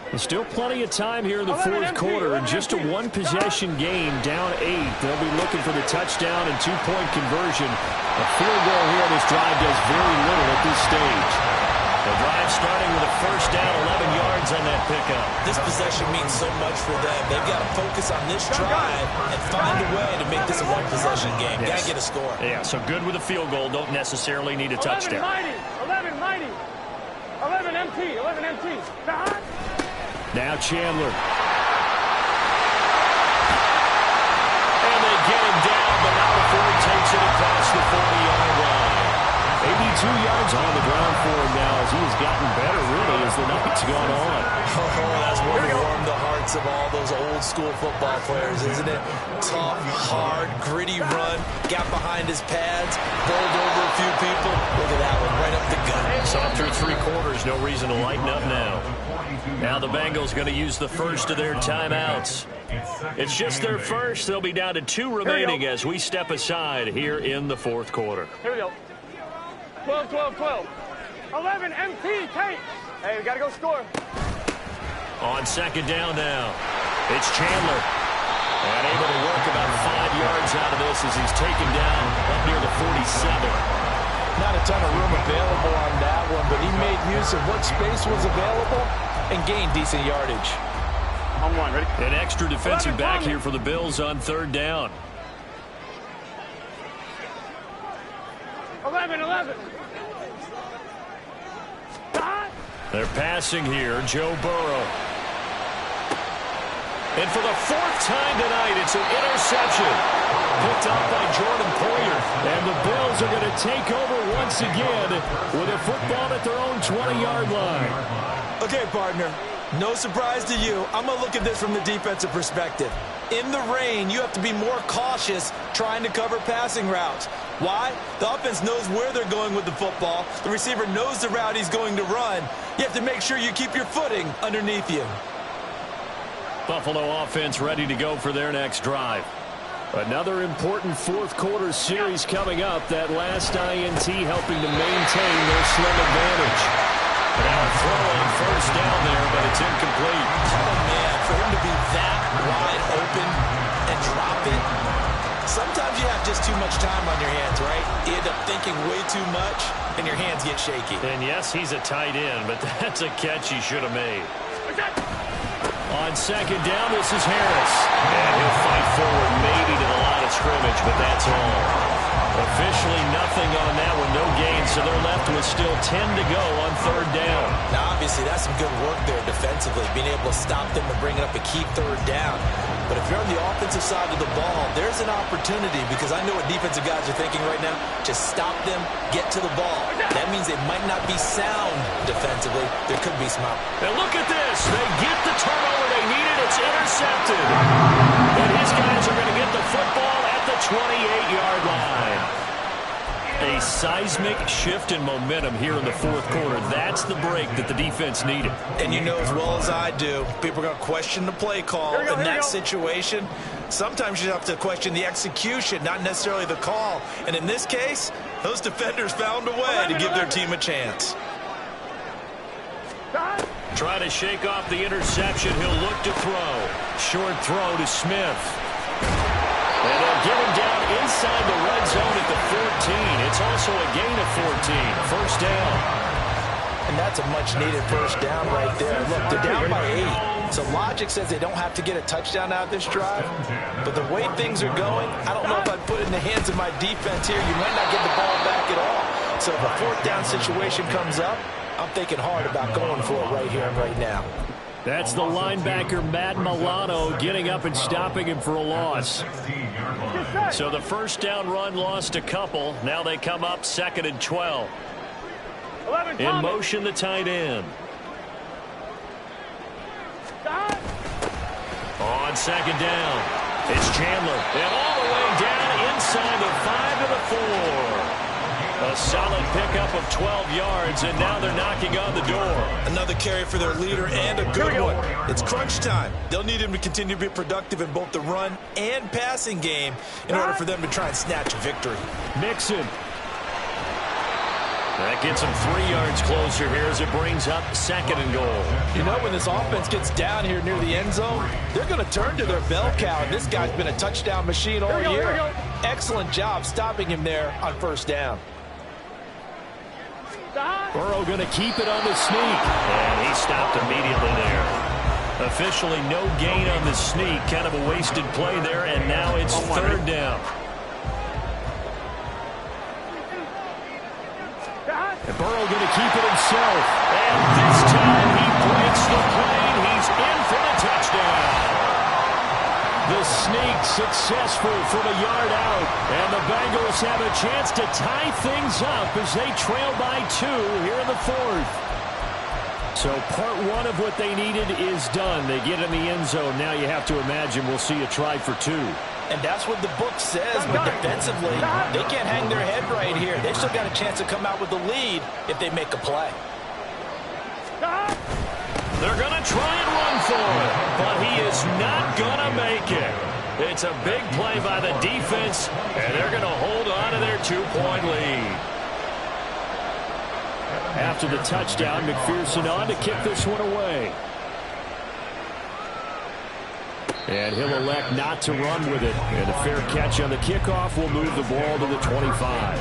There's still plenty of time here in the 4th quarter, and just a 1-possession game, down 8. They'll be looking for the touchdown and 2-point conversion. A field goal here on this drive does very little at this stage. The drive starting with a first down, 11 yards on that pickup. This possession means so much for them. They've got to focus on this drive and find a way to make this a 1-possession game. Yes. Got to get a score. Yeah, so good with a field goal. Don't necessarily need a touchdown. 11 mighty. 11 MT. 11 MT. Now Chandler. And they get him down, but not before he takes it across the 40-yard line. 82 yards on the ground for him now as he has gotten better, really, as the night's gone on. Oh, that's one to warm the hearts of all those old-school football players, isn't it? Tough, hard, gritty run, got behind his pads, bowled over a few people. Look at that one, right up the gut. So through 3 quarters, no reason to lighten up now. Now the Bengals going to use the first of their timeouts. It's just their first. They'll be down to 2 remaining as we step aside here in the 4th quarter. Here we go. 12, 12, 12. 11, MT, Tate. Hey, we got to go score. On second down now, it's Chandler. And able to work about 5 yards out of this as he's taken down up near the 47. Not a ton of room available on that one, but he made use of what space was available and gained decent yardage. On one, ready? An extra defensive back here for the Bills on third down. 11, 11. They're passing here, Joe Burrow. And for the 4th time tonight, it's an interception. Picked up by Jordan Poyer. And the Bills are going to take over once again with a football at their own 20-yard line. Okay, partner. No surprise to you. I'm going to look at this from the defensive perspective. In the rain, you have to be more cautious trying to cover passing routes. Why? The offense knows where they're going with the football. The receiver knows the route he's going to run. You have to make sure you keep your footing underneath you. Buffalo offense ready to go for their next drive. Another important fourth-quarter series coming up. That last INT helping to maintain their slim advantage. Now a throw on first down there, but it's incomplete. Oh, man, for him to be that wide open and drop it. Sometimes you have just too much time on your hands, right? You end up thinking way too much, and your hands get shaky. And yes, he's a tight end, but that's a catch he should have made. On second down, this is Harris. And he'll fight forward maybe to the line of scrimmage, but that's all. Officially nothing on that one, no gain, so they're left with still 10 to go on third down. Now, obviously, that's some good work there defensively, being able to stop them and bring it up a key third down. But if you're on the offensive side of the ball, there's an opportunity, because I know what defensive guys are thinking right now. Just stop them, get to the ball. That means they might not be sound defensively. There could be some out. And look at this. They get the turnover they needed. It's intercepted. And his guys are going to get the football at the 28-yard line. A seismic shift in momentum here in the fourth quarter. That's the break that the defense needed. And you know as well as I do, people are going to question the play call in that situation. Sometimes you have to question the execution, not necessarily the call. And in this case, those defenders found a way to give their team a chance. Trying to shake off the interception. He'll look to throw. Short throw to Smith. And they'll get him down inside the red zone at the 14. It's also a gain of 14. First down. And that's a much-needed first down right there. Look, they're down by 8. So logic says they don't have to get a touchdown out of this drive. But the way things are going, I don't know if I'd put it in the hands of my defense here. You might not get the ball back at all. So if a fourth down situation comes up, I'm thinking hard about going for it right here and right now. That's the linebacker, Matt Milano, getting up and stopping him for a loss. So the first down run lost a couple. Now they come up 2nd and 12. In motion, the tight end. On second down, it's Chandler. And all the way down inside the 5 to the 4. A solid pickup of 12 yards, and now they're knocking on the door. Another carry for their leader, and a good one. It's crunch time. They'll need him to continue to be productive in both the run and passing game in order for them to try and snatch a victory. Mixon. That gets him 3 yards closer here as it brings up 2nd and goal. You know, when this offense gets down here near the end zone, they're going to turn to their bell cow. This guy's been a touchdown machine all year. Excellent job stopping him there on first down. Burrow going to keep it on the sneak. And he stopped immediately there. Officially no gain on the sneak. Kind of a wasted play there, and now it's third down. And Burrow going to keep it himself. And this time he breaks the plane. He's in for the touchdown. The sneak successful from a yard out. And the Bengals have a chance to tie things up as they trail by 2 here in the fourth. So part one of what they needed is done. They get in the end zone. Now you have to imagine we'll see a try for 2. And that's what the book says, but defensively, they can't hang their head right here. They've still got a chance to come out with the lead if they make a play. They're going to try and run for it, but he is not going to make it. It's a big play by the defense, and they're going to hold on to their 2-point lead. After the touchdown, McPherson on to kick this one away. And he'll elect not to run with it. And a fair catch on the kickoff will move the ball to the 25.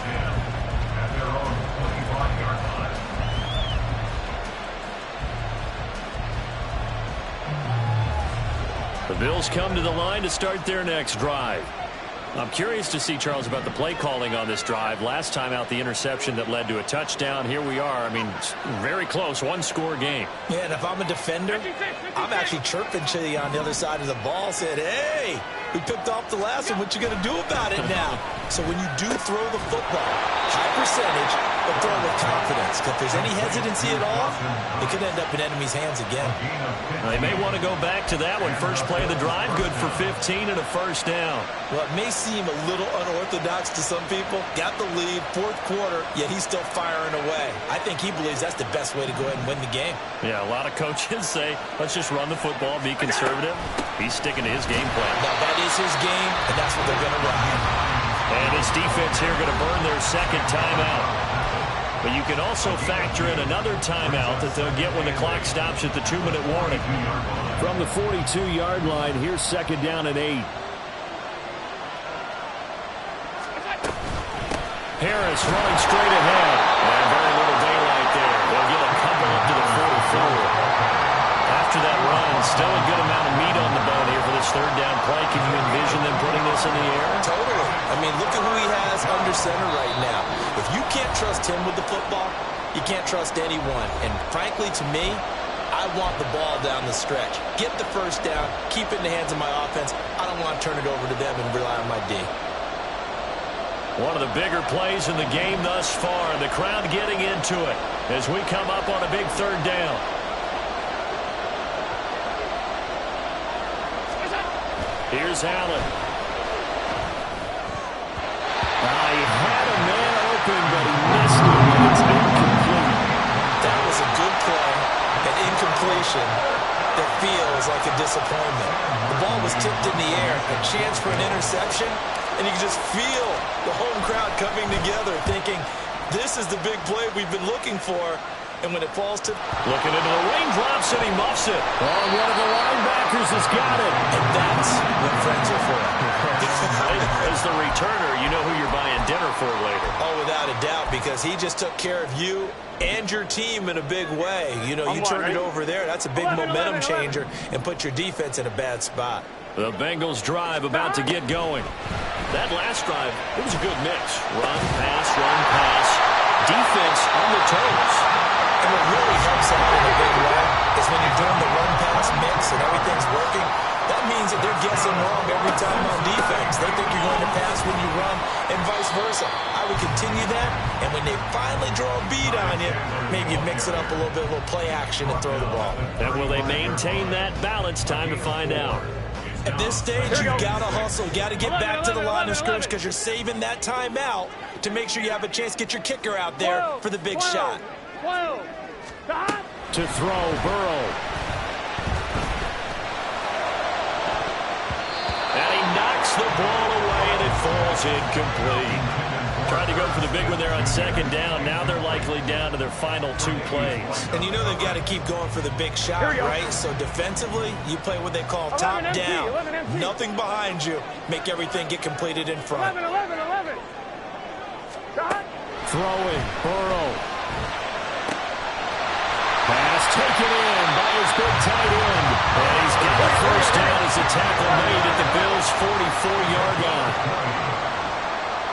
The Bills come to the line to start their next drive. I'm curious to see, Charles, about the play calling on this drive. Last time out, the interception that led to a touchdown. Here we are. I mean, very close, one-score game. Yeah, and if I'm a defender, I'm actually chirping to you on the other side of the ball, said, hey, we picked off the last one. What you going to do about it now? So when you do throw the football, high percentage, but throw with confidence. If there's any hesitancy at all, it could end up in enemy's hands again. Well, they may want to go back to that one. First play of the drive, good for 15 and a first down. Well, it may seem a little unorthodox to some people. Got the lead, fourth quarter, yet he's still firing away. I think he believes that's the best way to go ahead and win the game. Yeah, a lot of coaches say, let's just run the football, be conservative. He's sticking to his game plan. Now, that is his game, and that's what they're going to run. And his defense here going to burn their second timeout. But you can also factor in another timeout that they'll get when the clock stops at the 2-minute warning. From the 42-yard line, here's second down and 8. Harris running straight ahead. And very little daylight there. They'll get a couple up to the 44. After that run, still a good amount of meat on the bone here for this third down play. Can you envision them putting this in the air? Totally. I mean, look at who he has under center right now. If you can't trust him with the football, you can't trust anyone. And frankly, to me, I want the ball down the stretch. Get the first down, keep it in the hands of my offense. I don't want to turn it over to them and rely on my D. One of the bigger plays in the game thus far. The crowd getting into it as we come up on a big third down. Here's Allen. He had a man open, but he missed it. It's incomplete. That was a good play, an incompletion that feels like a disappointment. The ball was tipped in the air, a chance for an interception, and you can just feel the home crowd coming together thinking, this is the big play we've been looking for. And when it falls to... Looking into the raindrops, and he muffs it. Oh, one of the linebackers has got it. And that's what friends are for. As the returner, you know who you're buying dinner for later. Oh, without a doubt, because he just took care of you and your team in a big way. You know, you turn it over there, that's a big momentum changer, and put your defense in a bad spot. The Bengals drive about to get going. That last drive, it was a good mix. Run, pass, defense on the toes. And what really helps out in a big way is when you're doing the run-pass mix and everything's working, that means that they're guessing wrong every time on defense. They think you're going to pass when you run and vice versa. I would continue that, and when they finally draw a bead on you, maybe you mix it up a little bit, a little play action and throw the ball. And will they maintain that balance? Time to find out. At this stage, you've got to hustle. You've got to get back to the line of scrimmage because you're saving that timeout to make sure you have a chance to get your kicker out there for the big shot. To throw, Burrow. And he knocks the ball away, and it falls incomplete. Tried to go for the big one there on second down. Now they're likely down to their final 2 plays. And you know they've got to keep going for the big shot, right? So defensively, you play what they call top down. Nothing behind you. Make everything get completed in front. 11. Throwing, Burrow. Pass taken in by his big tight end. And he's got the first down as a tackle made at the Bills' 44-yard line.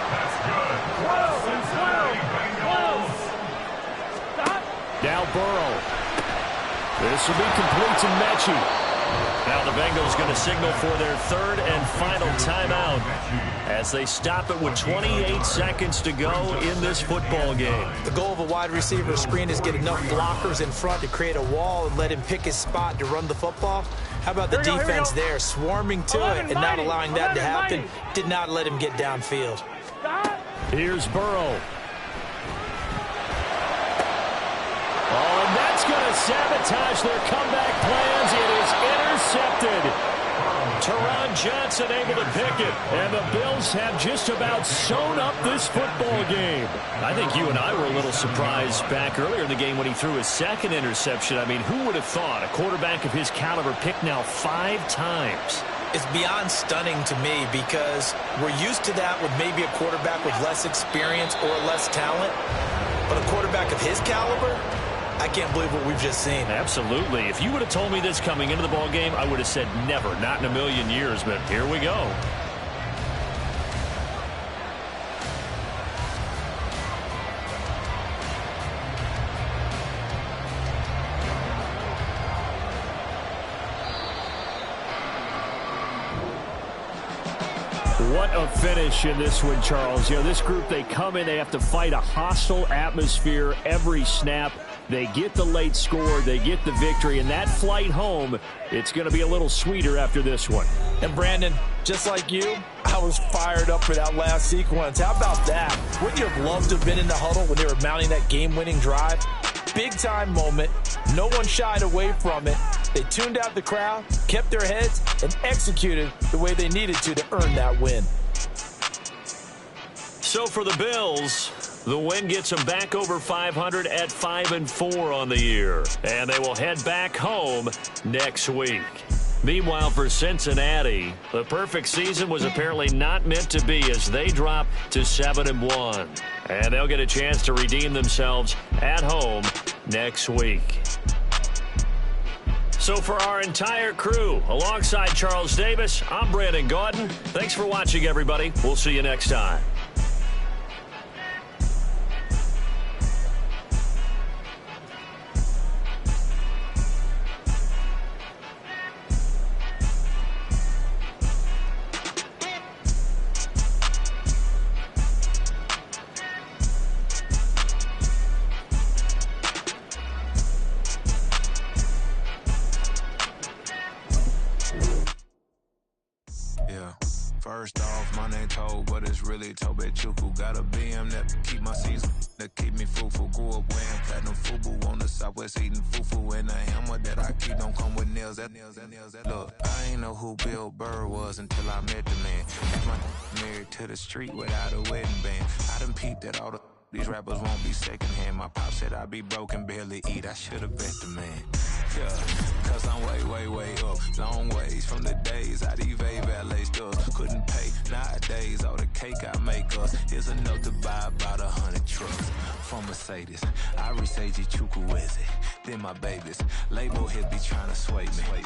That's good. Now Burrow. This will be complete to Mechie. Now the Bengals going to signal for their third and final timeout as they stop it with 28 seconds to go in this football game. The goal of a wide receiver screen is get enough blockers in front to create a wall and let him pick his spot to run the football. How about the defense there, swarming to it and not allowing that to happen? Did not let him get downfield. Here's Burrow. Oh, and that's going to sabotage their comeback plans. It is intercepted. Teron Johnson able to pick it, and the Bills have just about sewn up this football game. I think you and I were a little surprised back earlier in the game when he threw his second interception. I mean, who would have thought a quarterback of his caliber picked now 5 times? It's beyond stunning to me because we're used to that with maybe a quarterback with less experience or less talent. But a quarterback of his caliber, I can't believe what we've just seen. Absolutely. If you would have told me this coming into the ball game, I would have said never, not in a million years, but here we go. What a finish in this one, Charles. You know, this group, they come in, they have to fight a hostile atmosphere every snap. They get the late score, they get the victory, and that flight home, it's going to be a little sweeter after this one. And Brandon, just like you, I was fired up for that last sequence. How about that? Wouldn't you have loved to have been in the huddle when they were mounting that game-winning drive? Big-time moment. No one shied away from it. They tuned out the crowd, kept their heads, and executed the way they needed to earn that win. So for the Bills, the win gets them back over 500 at 5-4 on the year. And they will head back home next week. Meanwhile, for Cincinnati, the perfect season was apparently not meant to be as they drop to 7-1. And they'll get a chance to redeem themselves at home next week. So for our entire crew, alongside Charles Davis, I'm Brandon Gaudin. Thanks for watching, everybody. We'll see you next time. First off, my name Toad, but it's really Tobe Chuku. Got a BM that keep my season, that keep me fruitful. Grew up wearing platinum FUBU on the Southwest, eating fufu. And the hammer that I keep don't come with nails. Look, I ain't know who Bill Burr was until I met the man. My married to the street without a wedding band. I done peeped that all these rappers won't be secondhand. My pop said I'd be broken, barely eat. I should've bet the man. Yeah, cause I'm way up. Long ways from the days I'd evade valet stores. Couldn't pay nowadays, all the cake I make us. Here's enough to buy about 100 trucks. From Mercedes, I Seiji Chukwueze. Then my babies, label he'll be trying to sway me.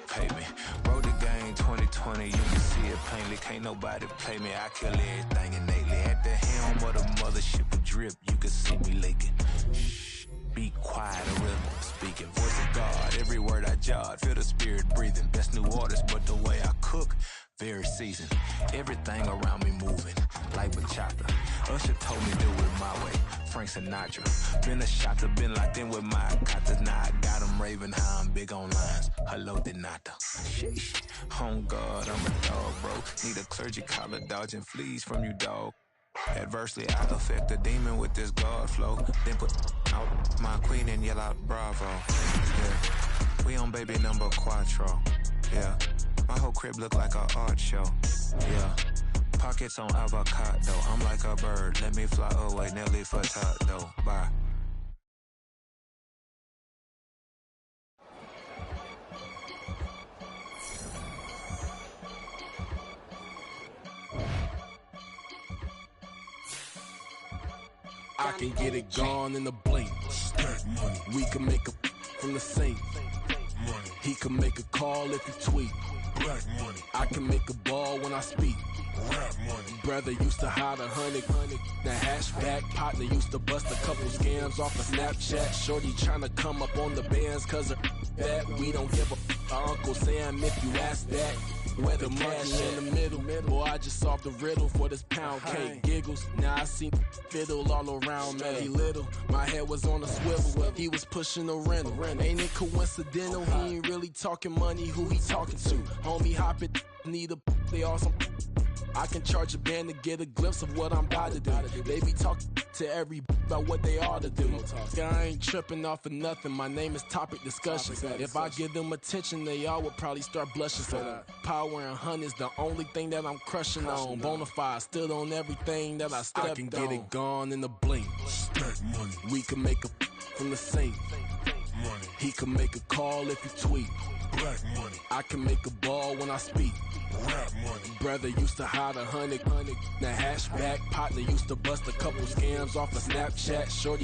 Pay me. Wrote the game 2020, you can see it plainly. Can't nobody play me, I kill everything innately. At the helm of the mothership of drip, you can see me leaking. Shh, be quiet, a rhythm speaking. Voice of God, every word I jot. Feel the spirit breathing. Best new orders, but the way I cook, very seasoned. Everything around me moving, like bachata. Usher told me do it my way. Frank Sinatra. Been a shot to been locked in with my katas. Now I got them raving how I'm big on lines. Hello, Denata. Sheesh. Home guard, I'm a dog, bro. Need a clergy collar, dodging fleas from you, dog. Adversely, I affect the demon with this guard flow. Then put out my queen and yell out bravo. Yeah, we on baby number quattro. Yeah, my whole crib look like an art show. Yeah, pockets on avocado. I'm like a bird, let me fly away. Nelly Furtado, bye. I can get it gone in a blink. We can make a from the sink. He can make a call if he tweet. I can make a ball when I speak. Brother used to hide 100. The hatchback partner used to bust a couple scams off of Snapchat. Shorty tryna come up on the bands cause of that. We don't give a Uncle Sam if you ask that. Where the cash in the middle. Boy, I just solved the riddle for this pound cake. Giggles, now I see fiddle all around me. He little, my head was on a swivel. He was pushing a rental. Ain't it coincidental? He ain't really talking money, who he talking to? Homie hopping, need a, they awesome. I can charge a band to get a glimpse of what I'm about to do. They be talking to every about what they ought to do. I ain't tripping off of nothing. My name is Topic Discussion. If I give them attention, they all would probably start blushing. So power and hunt is the only thing that I'm crushing on. Bonafide stood on everything that I stepped on. I can get it gone in a blink. Stack money. We can make a from the sink. Money. He can make a call if you tweet. Black money. I can make a ball when I speak. Rap money. Brother used to hide 100. The hashback partner used to bust a couple scams off of Snapchat. Shorty